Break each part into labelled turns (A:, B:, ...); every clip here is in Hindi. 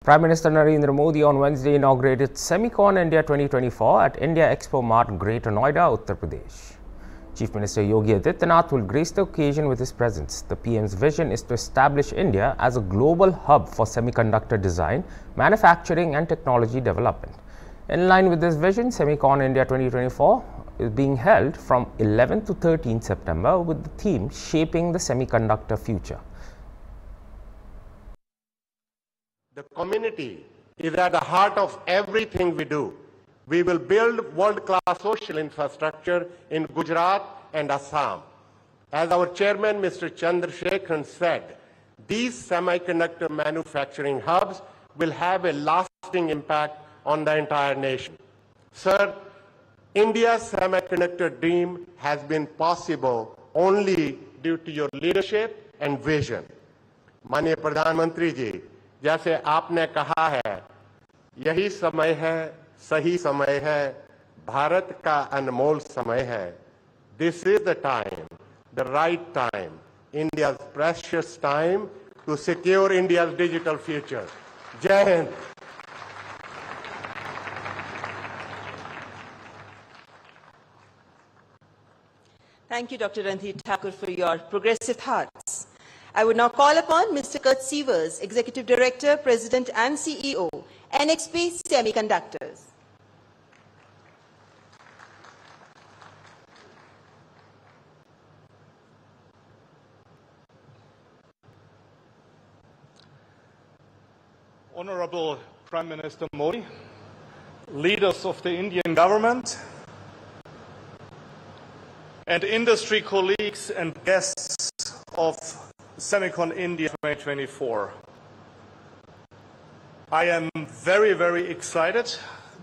A: Prime Minister Narendra Modi on Wednesday inaugurated Semicon India 2024 at India Expo Mart, Greater Noida, Uttar Pradesh. Chief Minister Yogi Adityanath will grace the occasion with his presence. The PM's vision is to establish India as a global hub for semiconductor design, manufacturing and technology development. In line with this vision, Semicon India 2024 is being held from 11th to 13th September with the theme Shaping the Semiconductor Future.
B: The community is at the heart of everything we do. We will build world-class social infrastructure in Gujarat and Assam. As our chairman, Mr. Chandrasekharan, said, these semiconductor manufacturing hubs will have a lasting impact on the entire nation. Sir, India's semiconductor dream has been possible only due to your leadership and vision. माननीय प्रधानमंत्री जी, जैसे आपने कहा है, यही समय है, सही समय है, भारत का अनमोल समय है. This is the time, the right time, India's precious time to secure India's digital future. Jai Hind.
C: Thank you, Dr. Randhir Thakur, for your progressive thoughts. I would now call upon Mr. Kurt Sievers, Executive Director, President and CEO, NXP Semiconductors.
D: Honorable Prime Minister Modi, leaders of the Indian government, and industry colleagues and guests of Semicon India 2024. I am very, very excited,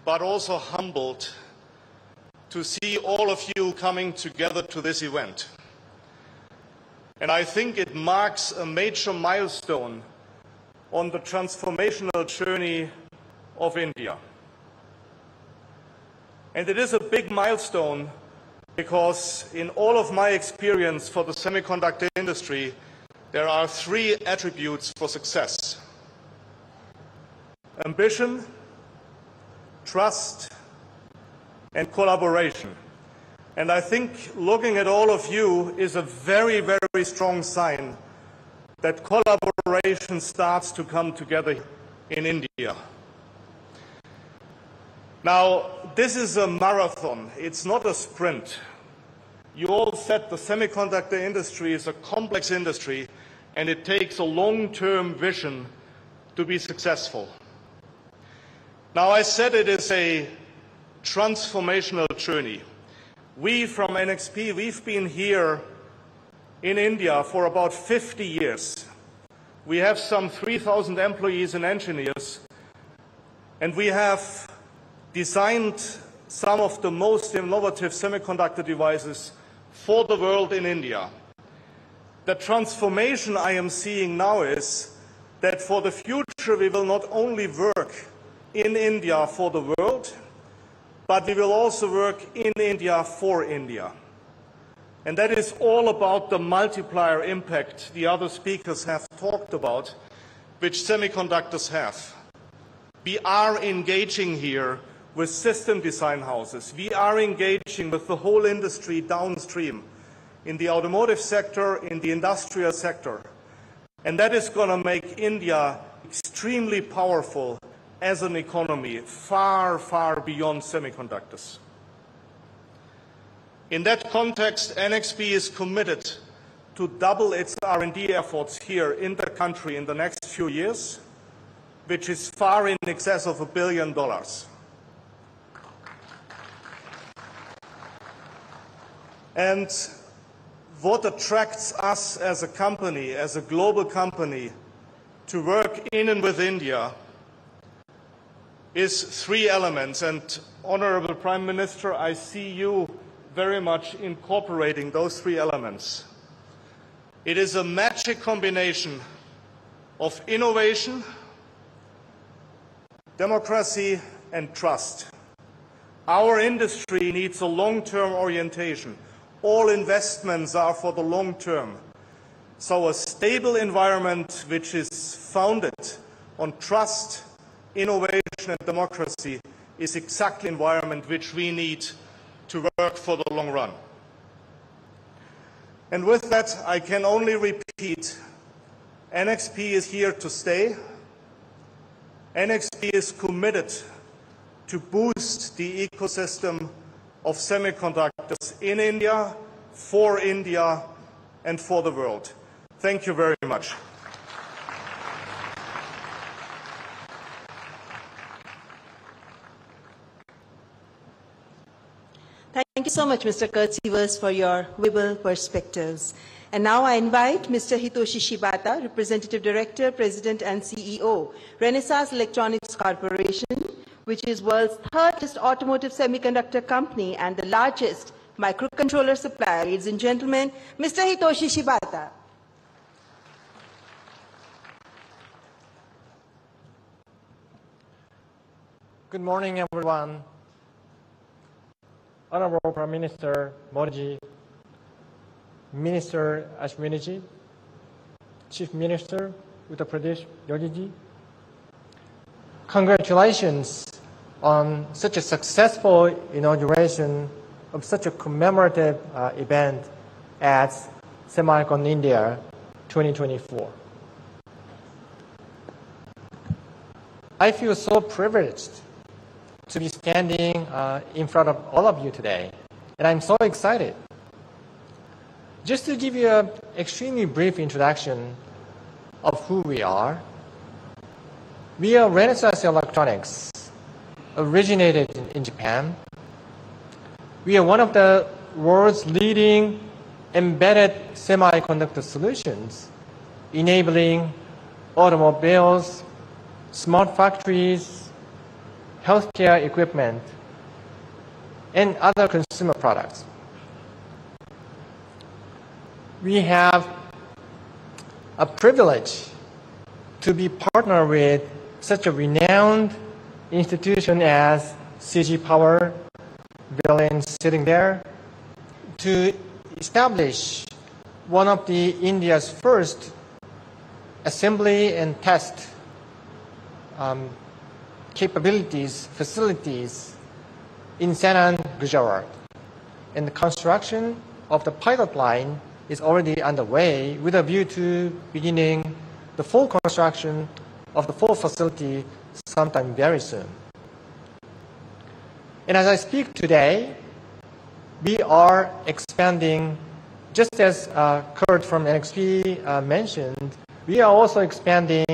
D: but also humbled to see all of you coming together to this event. And I think it marks a major milestone on the transformational journey of India. And it is a big milestone because in all of my experience for the semiconductor industry, there are three attributes for success: ambition, trust, and collaboration. And I think looking at all of you is a very, very strong sign that collaboration starts to come together in India. Now, this is a marathon, it's not a sprint. You all said the semiconductor industry is a complex industry and it takes a long-term vision to be successful. Now, I said it is a transformational journey. We from NXP, we've been here in India for about 50 years. We have some 3,000 employees and engineers, and we have designed some of the most innovative semiconductor devices for the world in India. The transformation I am seeing now is that for the future we will not only work in India for the world, but we will also work in India for India. And that is all about the multiplier impact the other speakers have talked about, which semiconductors have. We are engaging here with system design houses. We are engaging with the whole industry downstream, in the automotive sector, in the industrial sector. And that is going to make India extremely powerful as an economy, far, far beyond semiconductors. In that context, NXP is committed to double its R&D efforts here in the country in the next few years, which is far in excess of $1 billion. And what attracts us as a company, as a global company, to work in and with India is three elements. And Honorable Prime Minister, I see you very much incorporating those three elements. It is a magic combination of innovation, democracy, and trust. Our industry needs a long-term orientation. All investments are for the long term. So a stable environment which is founded on trust, innovation and democracy is exactly the environment which we need to work for the long run. And with that, I can only repeat, NXP is here to stay. NXP is committed to boost the ecosystem of semiconductors in India, for India, and for the world. Thank you very much.
C: Thank you so much, Mr. Kurt Sievers, for your viable perspectives. And now I invite Mr. Hitoshi Shibata, Representative Director, President and CEO, Renesas Electronics Corporation, which is world's third automotive semiconductor company and the largest microcontroller supplier. Ladies and gentlemen, Mr. Hitoshi Shibata.
E: Good morning, everyone. Honorable Prime Minister Modi, Minister Ashwiniji, Chief Minister Uttar Pradesh Yogi, congratulations on such a successful inauguration of such a commemorative event as SEMICON India 2024. I feel so privileged to be standing in front of all of you today, and I'm so excited. Just to give you an extremely brief introduction of who we are Renesas Electronics, originated in Japan. We are one of the world's leading embedded semiconductor solutions, enabling automobiles, smart factories, healthcare equipment, and other consumer products. We have a privilege to be partnered with such a renowned institution as CG Power, Brilliant sitting there, to establish one of India's first assembly and test capabilities, facilities in Sanand, Gujarat. And the construction of the pilot line is already underway with a view to beginning the full construction of the full facility sometime very soon. And as I speak today, we are expanding, just as Kurt from NXP mentioned, we are also expanding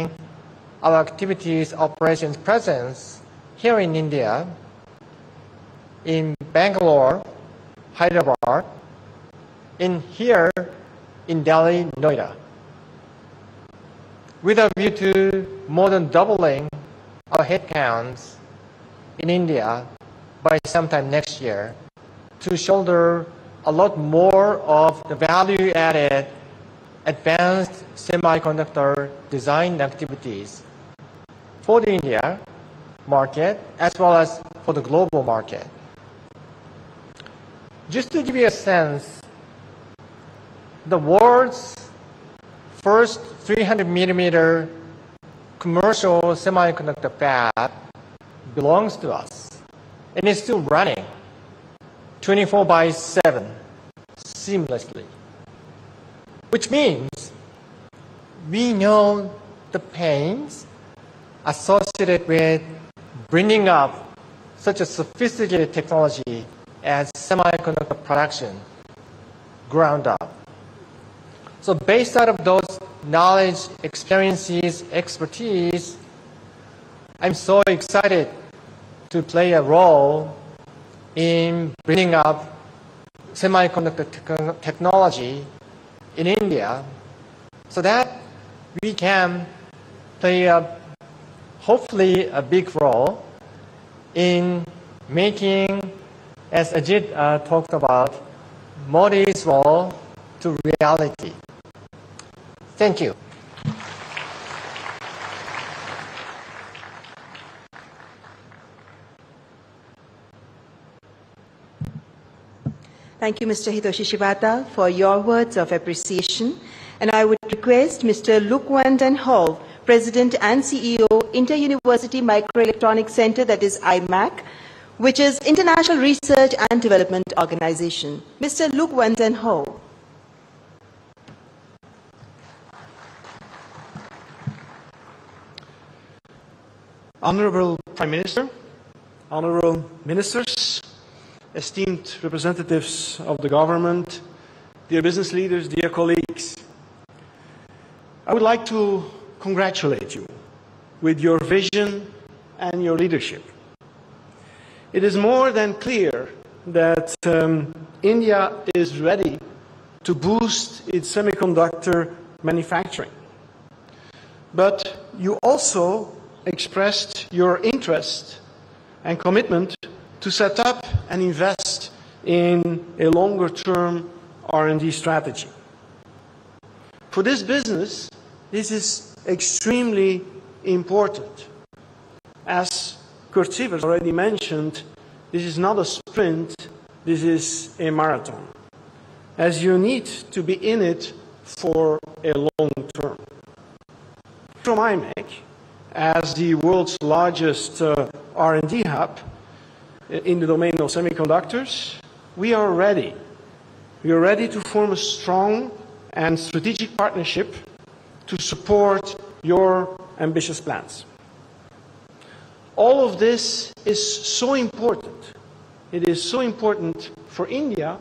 E: our activities, operations presence here in India, in Bangalore, Hyderabad, and here in Delhi, Noida, with a view to more than doubling our headcounts in India by sometime next year to shoulder a lot more of the value-added advanced semiconductor design activities for the India market as well as for the global market. Just to give you a sense, the world's first 300-millimeter commercial semiconductor fab belongs to us, and it's still running 24/7 seamlessly, which means we know the pains associated with bringing up such a sophisticated technology as semiconductor production ground up. So based out of those knowledge, experiences, expertise, I'm so excited to play a role in bringing up semiconductor technology in India so that we can play hopefully a big role in making, as Ajit talked about, Modi's role to reality. Thank you.
C: Thank you, Mr. Hitoshi Shibata, for your words of appreciation. And I would request Mr. Luc Van den Hove, President and CEO, Inter-University Microelectronics Center, that is IMAC, which is International Research and Development Organization. Mr. Luc Van den Hove.
F: Honorable Prime Minister, honorable ministers, esteemed representatives of the government, dear business leaders, dear colleagues, I would like to congratulate you with your vision and your leadership. It is more than clear that India is ready to boost its semiconductor manufacturing. But you also expressed your interest and commitment to set up and invest in a longer-term R&D strategy. For this business, this is extremely important. As Kurt Sievers already mentioned, this is not a sprint, this is a marathon, as you need to be in it for a long term. From IMEC, as the world's largest R&D hub in the domain of semiconductors, we are ready. We are ready to form a strong and strategic partnership to support your ambitious plans. All of this is so important. It is so important for India,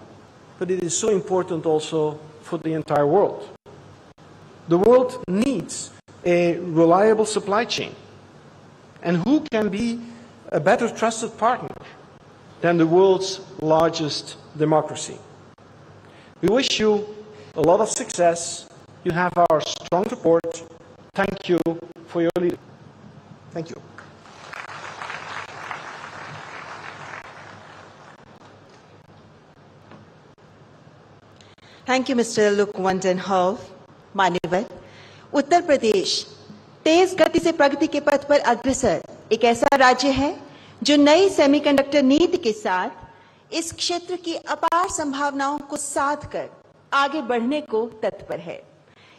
F: but it is so important also for the entire world. The world needs a reliable supply chain. And who can be a better trusted partner than the world's largest democracy? We wish you a lot of success. You have our strong support. Thank you for your leadership. Thank you.
C: Thank you, Mr. Luc Van den Hove. मान्यवर, उत्तर प्रदेश तेज गति से प्रगति के पथ पर अग्रसर एक ऐसा राज्य है जो नई सेमीकंडक्टर नीति के साथ इस क्षेत्र की अपार संभावनाओं को साध कर आगे बढ़ने को तत्पर है।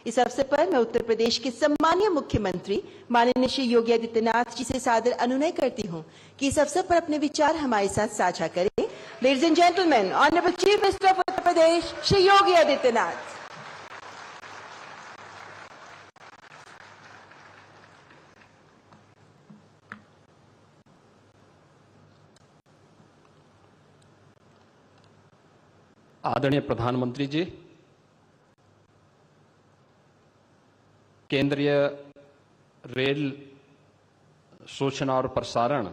C: इस अवसर पर मैं उत्तर प्रदेश के सम्मानीय मुख्यमंत्री माननीय श्री योगी आदित्यनाथ जी से सादर अनुनय करती हूं कि इस अवसर पर अपने विचार हमारे साथ साझा करें। Ladies and gentlemen, honourable chief minister of Uttar Pradesh Shri Yogi Adityanath.
G: आदरणीय प्रधानमंत्री जी, केंद्रीय रेल सूचना और प्रसारण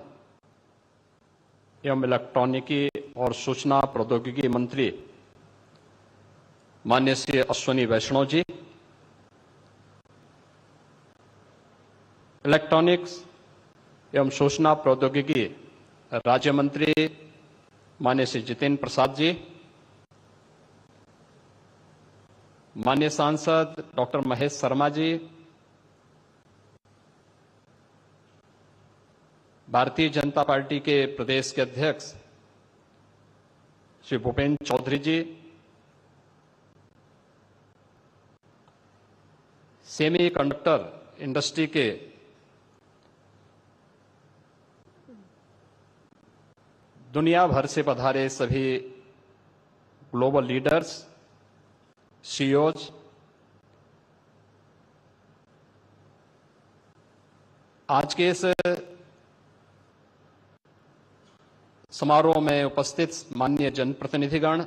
G: एवं इलेक्ट्रॉनिकी और सूचना प्रौद्योगिकी मंत्री माननीय श्री अश्विनी वैष्णव जी, इलेक्ट्रॉनिक्स एवं सूचना प्रौद्योगिकी राज्य मंत्री माननीय श्री जितेंद्र प्रसाद जी, माननीय सांसद डॉक्टर महेश शर्मा जी, भारतीय जनता पार्टी के प्रदेश के अध्यक्ष श्री भूपेंद्र चौधरी जी, सेमीकंडक्टर इंडस्ट्री के दुनिया भर से पधारे सभी ग्लोबल लीडर्स, सीईओज, आज के इस समारोह में उपस्थित माननीय जनप्रतिनिधिगण,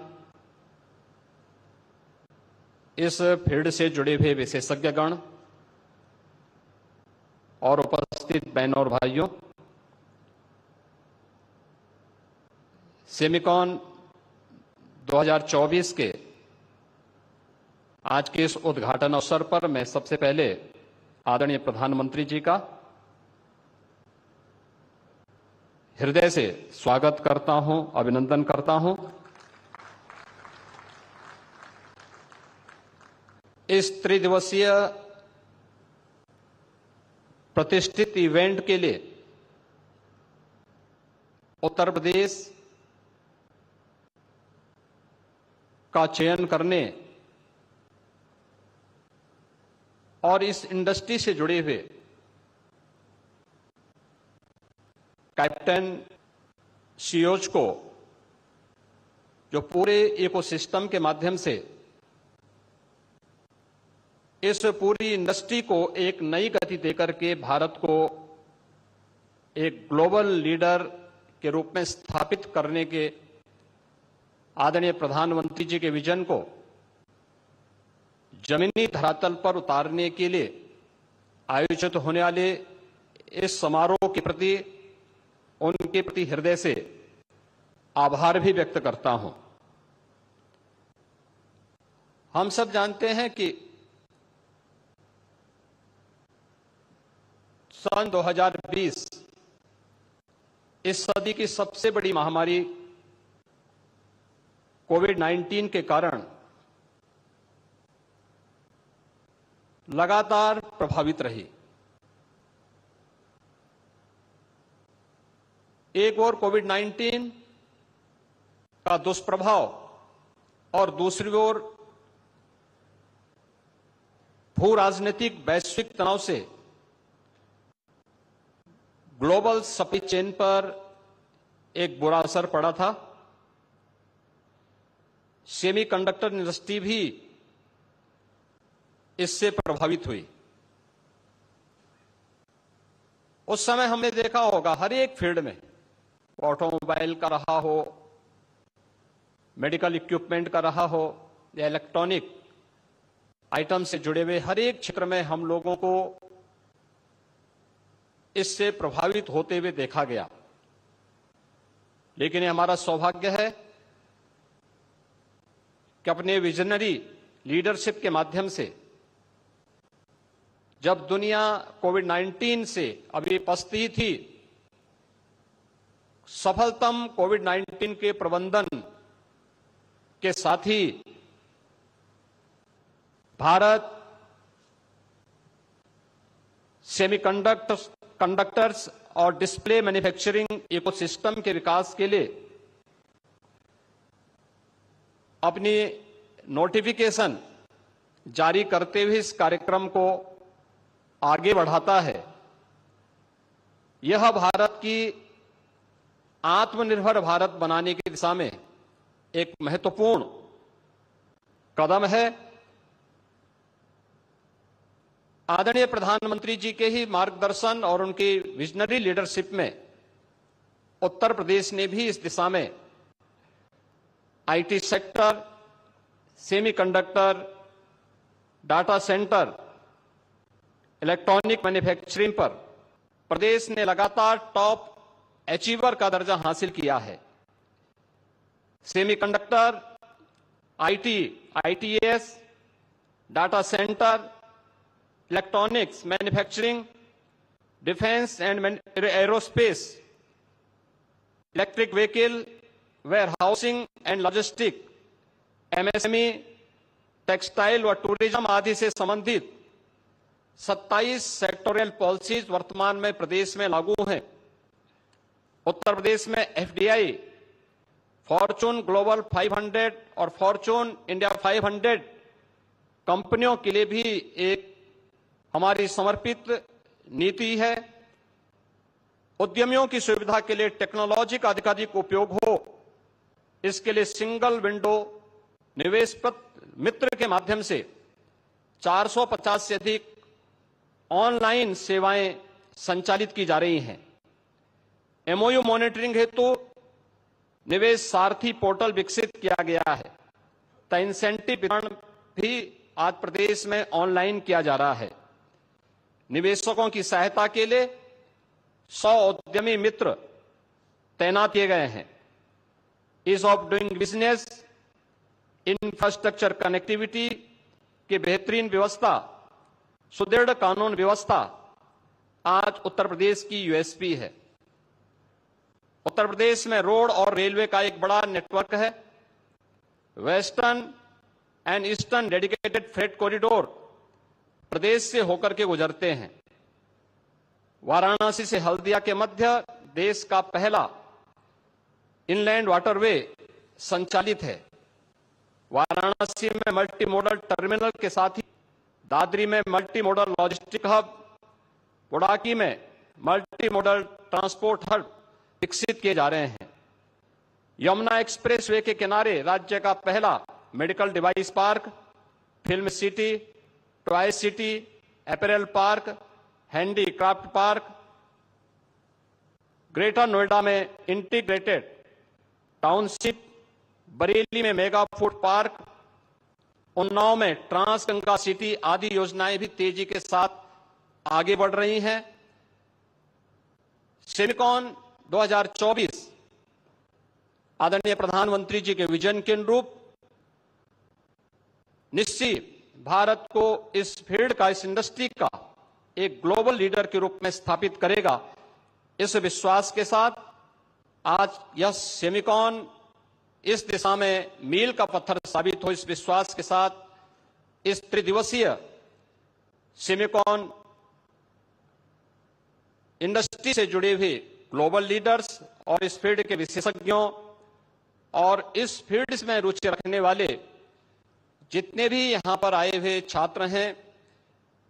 G: इस फील्ड से जुड़े हुए विशेषज्ञगण और उपस्थित बहनों और भाइयों, सेमिकॉन 2024 के आज के इस उद्घाटन अवसर पर मैं सबसे पहले आदरणीय प्रधानमंत्री जी का हृदय से स्वागत करता हूं, अभिनंदन करता हूं। इस त्रिदिवसीय प्रतिष्ठित इवेंट के लिए उत्तर प्रदेश का चयन करने और इस इंडस्ट्री से जुड़े हुए कैप्टन सीओज को जो पूरे इकोसिस्टम के माध्यम से इस पूरी इंडस्ट्री को एक नई गति देकर के भारत को एक ग्लोबल लीडर के रूप में स्थापित करने के आदरणीय प्रधानमंत्री जी के विजन को जमीनी धरातल पर उतारने के लिए आयोजित होने वाले इस समारोह के प्रति उनके प्रति हृदय से आभार भी व्यक्त करता हूं। हम सब जानते हैं कि सन 2020 इस सदी की सबसे बड़ी महामारी कोविड-19 के कारण लगातार प्रभावित रही। एक ओर कोविड-19 का दुष्प्रभाव और दूसरी ओर भू राजनीतिक वैश्विक तनाव से ग्लोबल सप्लाई चेन पर एक बुरा असर पड़ा था। सेमीकंडक्टर इंडस्ट्री भी इससे प्रभावित हुई। उस समय हमने देखा होगा हर एक फील्ड में, ऑटोमोबाइल का रहा हो, मेडिकल इक्विपमेंट का रहा हो या इलेक्ट्रॉनिक आइटम से जुड़े हुए हर एक क्षेत्र में हम लोगों को इससे प्रभावित होते हुए देखा गया। लेकिन ये हमारा सौभाग्य है कि अपने विजनरी लीडरशिप के माध्यम से जब दुनिया कोविड-19 से अभी पछती थी, सफलतम कोविड-19 के प्रबंधन के साथ ही भारत सेमीकंडक्टर्स और डिस्प्ले मैन्युफैक्चरिंग इकोसिस्टम के विकास के लिए अपनी नोटिफिकेशन जारी करते हुए इस कार्यक्रम को आगे बढ़ाता है। यह भारत की आत्मनिर्भर भारत बनाने की दिशा में एक महत्वपूर्ण कदम है। आदरणीय प्रधानमंत्री जी के ही मार्गदर्शन और उनकी विजनरी लीडरशिप में उत्तर प्रदेश ने भी इस दिशा में IT sector, semiconductor, data centre, electronic manufacturing पर प्रदेश ने लगातार टॉप अचीवर का दर्जा हासिल किया है। Semiconductor, IT, ITS, data centre, electronics manufacturing, defence and aerospace, electric vehicle, warehousing and logistic, MSME, textile व टूरिज्म आदि से संबंधित 27 सेक्टोरियल पॉलिसीज वर्तमान में प्रदेश में लागू हैं। उत्तर प्रदेश में एफडीआई, फॉर्चून ग्लोबल 500 और फॉर्चून इंडिया 500 कंपनियों के लिए भी एक हमारी समर्पित नीति है। उद्यमियों की सुविधा के लिए टेक्नोलॉजी का अधिकाधिक उपयोग हो, इसके लिए सिंगल विंडो निवेश मित्र के माध्यम से 450 से अधिक ऑनलाइन सेवाएं संचालित की जा रही हैं। एमओयू मॉनिटरिंग हेतु निवेश सारथी पोर्टल विकसित किया गया है। तो इंसेंटिव वितरण भी आज प्रदेश में ऑनलाइन किया जा रहा है। निवेशकों की सहायता के लिए 100 उद्यमी मित्र तैनात किए गए हैं। Ease of doing business, infrastructure connectivity की बेहतरीन व्यवस्था, सुदृढ़ कानून व्यवस्था आज उत्तर प्रदेश की यूएसपी है। उत्तर प्रदेश में रोड और रेलवे का एक बड़ा नेटवर्क है। Western and eastern dedicated freight corridor प्रदेश से होकर के गुजरते हैं। वाराणसी से हल्दिया के मध्य देश का पहला इनलैंड वाटरवे संचालित है। वाराणसी में मल्टी मॉडल टर्मिनल के साथ ही दादरी में मल्टी मॉडल लॉजिस्टिक हब, बुडाकी में मल्टी मॉडल ट्रांसपोर्ट हब विकसित किए जा रहे हैं। यमुना एक्सप्रेसवे के किनारे राज्य का पहला medical device park, film city, toy city, apparel park, handicraft park, greater Noida में इंटीग्रेटेड टाउनशिप, बरेली में मेगा फूड पार्क, उन्नाव में ट्रांस गंगा सिटी आदि योजनाएं भी तेजी के साथ आगे बढ़ रही हैं। सेमिकॉन 2024 आदरणीय प्रधानमंत्री जी के विजन के अनुरूप निश्चित भारत को इस फील्ड का, इस इंडस्ट्री का एक ग्लोबल लीडर के रूप में स्थापित करेगा। इस विश्वास के साथ आज यह सेमिकॉन इस दिशा में मील का पत्थर साबित हो, इस विश्वास के साथ इस त्रिदिवसीय सेमिकॉन इंडस्ट्री से जुड़े हुए ग्लोबल लीडर्स और इस फील्ड के विशेषज्ञों और इस फील्ड में रुचि रखने वाले जितने भी यहां पर आए हुए छात्र हैं,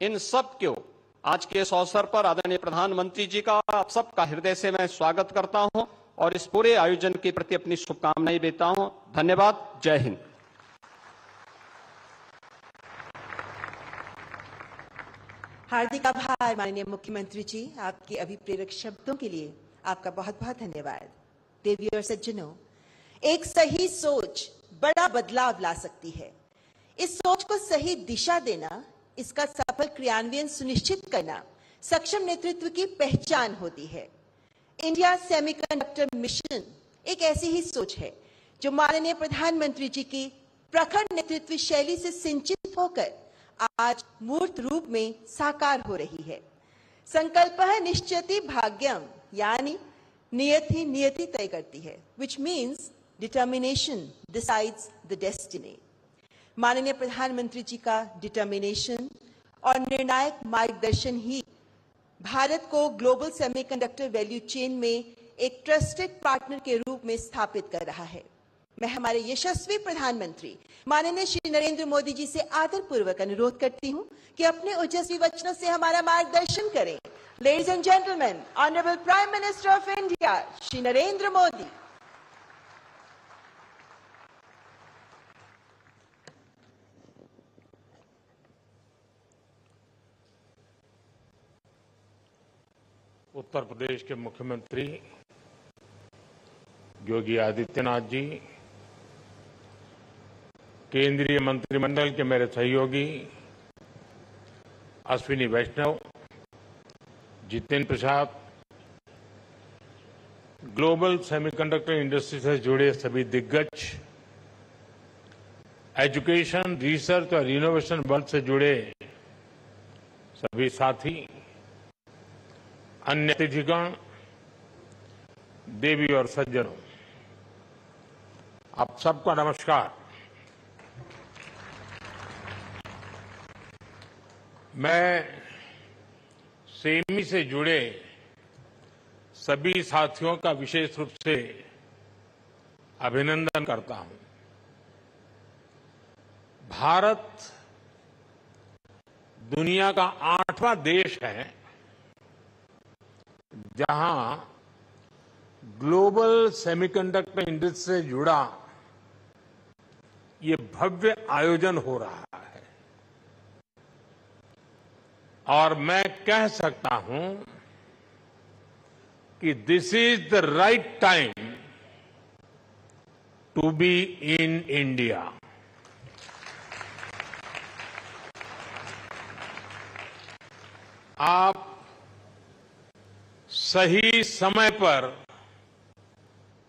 G: इन सब को आज के इस अवसर पर आदरणीय प्रधानमंत्री जी का आप सबका हृदय से मैं स्वागत करता हूं और इस पूरे आयोजन के प्रति अपनी शुभकामनाएं देता हूं। धन्यवाद। जय हिंद।
C: हार्दिक आभार माननीय मुख्यमंत्री जी, आपके अभिप्रेरक शब्दों के लिए आपका बहुत बहुत धन्यवाद। देवी और सज्जनों, एक सही सोच बड़ा बदलाव ला सकती है। इस सोच को सही दिशा देना, इसका सफल क्रियान्वयन सुनिश्चित करना सक्षम नेतृत्व की पहचान होती है। इंडिया सेमीकंडक्टर मिशन एक ऐसी ही सोच है जो माननीय प्रधानमंत्री जी की प्रखर नेतृत्व शैली से सिंचित होकर आज मूर्त रूप में साकार हो रही है। संकल्पः निश्चयति भाग्यम, यानी नियति नियति तय करती है, which means determination decides the destiny। माननीय प्रधानमंत्री जी का डिटर्मिनेशन और निर्णायक मार्गदर्शन ही भारत को ग्लोबल सेमीकंडक्टर वैल्यू चेन में एक ट्रस्टेड पार्टनर के रूप में स्थापित कर रहा है। मैं हमारे यशस्वी प्रधानमंत्री माननीय श्री नरेंद्र मोदी जी से आदरपूर्वक अनुरोध करती हूं कि अपने ओजस्वी वचनों से हमारा मार्गदर्शन करें। Ladies and gentlemen, honourable prime minister of India Shri Narendra Modi.
H: Uttar Pradesh के मुख्यमंत्री योगी आदित्यनाथ जी, केंद्रीय मंत्रिमंडल के मेरे सहयोगी अश्विनी वैष्णव, Jitendra Prasad, global semiconductor industry से जुड़े सभी दिग्गज, एजुकेशन, रिसर्च और इनोवेशन वर्ल्ड से जुड़े सभी साथी, अन्य अतिथिगण, देवी और सज्जनों, आप सबका नमस्कार। मैं सेमी से जुड़े सभी साथियों का विशेष रूप से अभिनंदन करता हूं। भारत दुनिया का 8वां देश है जहां ग्लोबल सेमीकंडक्टर इंडस्ट्री से जुड़ा ये भव्य आयोजन हो रहा है और मैं कह सकता हूं कि this is the right time to be in India. आप सही समय पर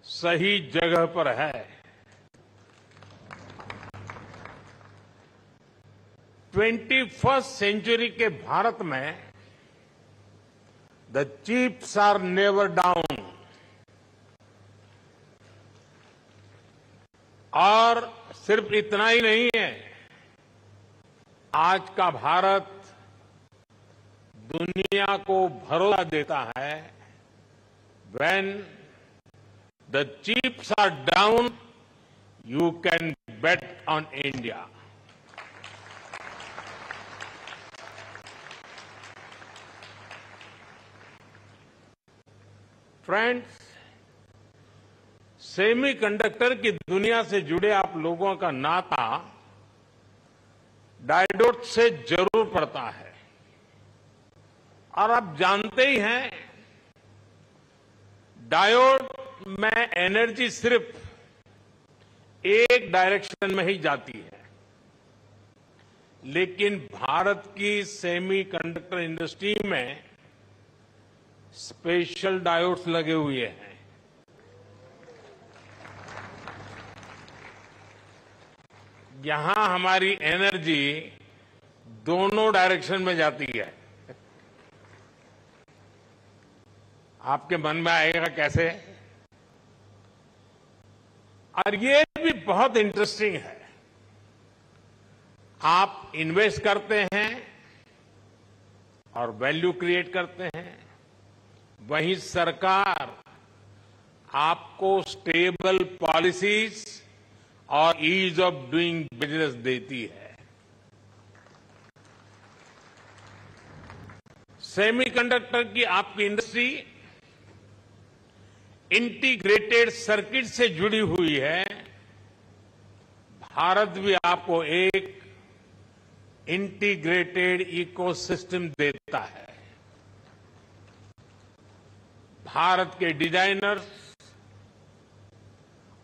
H: सही जगह पर है। 21st सेंचुरी के भारत में the chips are never down और सिर्फ इतना ही नहीं है, आज का भारत दुनिया को भरोसा देता है, when the chips are down, you can bet on India. Friends, semiconductor की दुनिया से जुड़े आप लोगों का नाता डायोड से जरूर पड़ता है और आप जानते ही हैं डायोड में एनर्जी सिर्फ एक डायरेक्शन में ही जाती है, लेकिन भारत की सेमीकंडक्टर इंडस्ट्री में स्पेशल डायोड्स लगे हुए हैं। यहां हमारी एनर्जी दोनों डायरेक्शन में जाती है। आपके मन में आएगा कैसे? और ये भी बहुत इंटरेस्टिंग है। आप इन्वेस्ट करते हैं और वैल्यू क्रिएट करते हैं, वहीं सरकार आपको स्टेबल पॉलिसीज और ईज ऑफ डूइंग बिजनेस देती है। सेमीकंडक्टर की आपकी इंडस्ट्री इंटीग्रेटेड सर्किट से जुड़ी हुई है। भारत भी आपको एक इंटीग्रेटेड इकोसिस्टम देता है। भारत के डिजाइनर्स,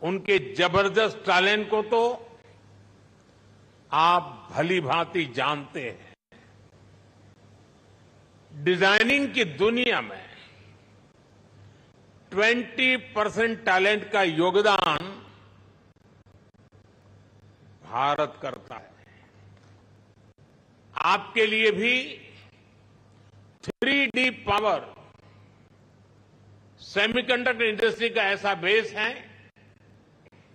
H: उनके जबरदस्त टैलेंट को तो आप भली भांति जानते हैं। डिजाइनिंग की दुनिया में 20% टैलेंट का योगदान भारत करता है। आपके लिए भी 3D पावर सेमीकंडक्टर इंडस्ट्री का ऐसा बेस है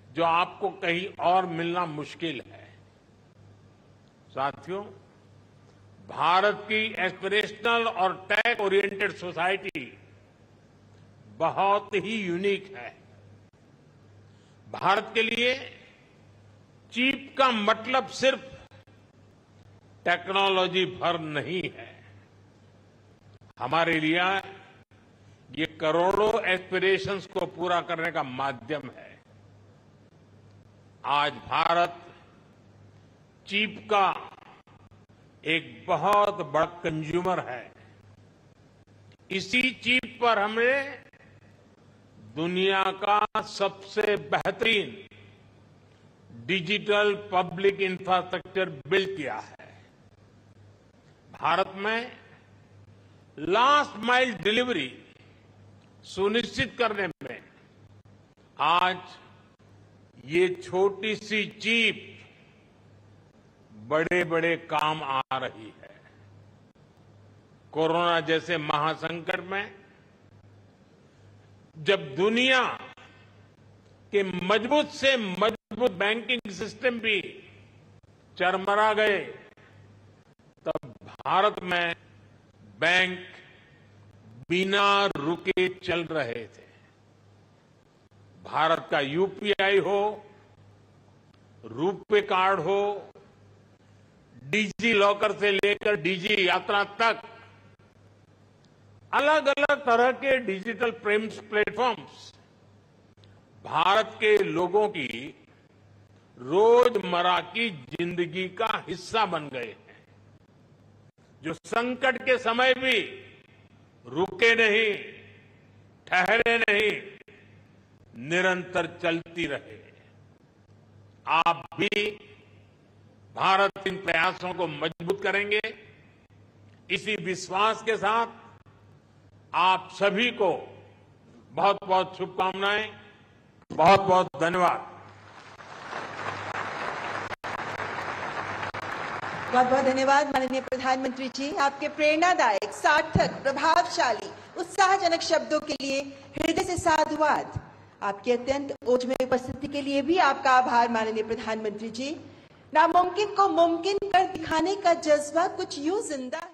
H: जो आपको कहीं और मिलना मुश्किल है। साथियों, भारत की एस्पिरेशनल और टेक ओरिएंटेड सोसाइटी बहुत ही यूनिक है। भारत के लिए चिप का मतलब सिर्फ टेक्नोलॉजी भर नहीं है। हमारे लिए ये करोड़ों एस्पिरेशंस को पूरा करने का माध्यम है। आज भारत चिप का एक बहुत बड़ा कंज्यूमर है। इसी चिप पर हमने दुनिया का सबसे बेहतरीन डिजिटल पब्लिक इंफ्रास्ट्रक्चर बिल्ड किया है। भारत में लास्ट माइल डिलीवरी सुनिश्चित करने में आज ये छोटी सी चिप बड़े बड़े काम आ रही है। कोरोना जैसे महासंकट में जब दुनिया के मजबूत से मजबूत बैंकिंग सिस्टम भी चरमरा गए, तब भारत में बैंक बिना रुके चल रहे थे। भारत का यूपीआई हो, रुपे कार्ड हो, डिजी लॉकर से लेकर डिजी यात्रा तक अलग अलग तरह के डिजिटल पेमेंट्स प्लेटफॉर्म्स भारत के लोगों की रोजमर्रा की जिंदगी का हिस्सा बन गए हैं, जो संकट के समय भी रुके नहीं, ठहरे नहीं, निरंतर चलती रहे। आप भी भारत इन प्रयासों को मजबूत करेंगे। इसी विश्वास के साथ आप सभी को बहुत बहुत शुभकामनाएं, बहुत बहुत धन्यवाद।
C: बहुत बहुत धन्यवाद माननीय प्रधानमंत्री जी। आपके प्रेरणादायक, सार्थक, प्रभावशाली, उत्साहजनक शब्दों के लिए हृदय से साधुवाद। आपकी अत्यंत ओजमें उपस्थिति के लिए भी आपका आभार माननीय प्रधानमंत्री जी। नामुमकिन को मुमकिन कर दिखाने का जज्बा कुछ यूं जिंदा है।